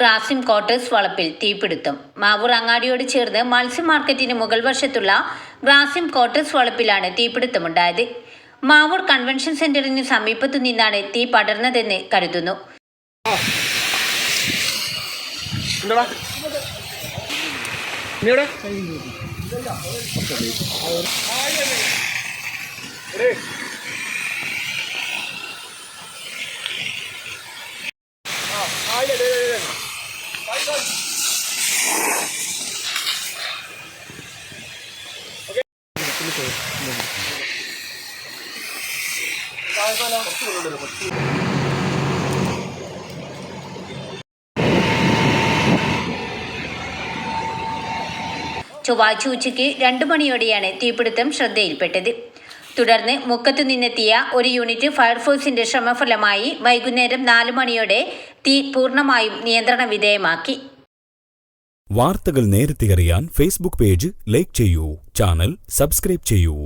Grasim quarters വളപ്പിൽ തീപിടുത്തം. മാവൂർ അങ്ങാടിയോട് ചേർന്ന് മത്സ്യ മാർക്കറ്റിന് മുകൾ വശത്തുള്ള ഗ്രാസിം ക്വാർട്ടേഴ്സ് വളപ്പിലാണ് തീപിടുത്തമുണ്ടായത്. മാവൂർ കൺവെൻഷൻ സെന്ററിന് സമീപത്തു നിന്നാണ് തീ പടർന്നതെന്ന് കരുതുന്നു. ചൊവ്വാഴ്ച ഉച്ചയ്ക്ക് 2 മണിയോടെയാണ് തീപിടുത്തം ശ്രദ്ധയിൽപ്പെട്ടത്. തുടർന്ന് മുക്കത്തു നിന്നെത്തിയ ഒരു യൂണിറ്റ് ഫയർഫോഴ്സിന്റെ ശ്രമഫലമായി വൈകുന്നേരം 4 മണിയോടെ തീ പൂർണ്ണമായും നിയന്ത്രണ വിധേയമാക്കി. വാർത്തകൾ നേരത്തെ അറിയാൻ ഫേസ്ബുക്ക് പേജ് ലൈക്ക് ചെയ്യൂ, ചാനൽ സബ്സ്ക്രൈബ് ചെയ്യൂ.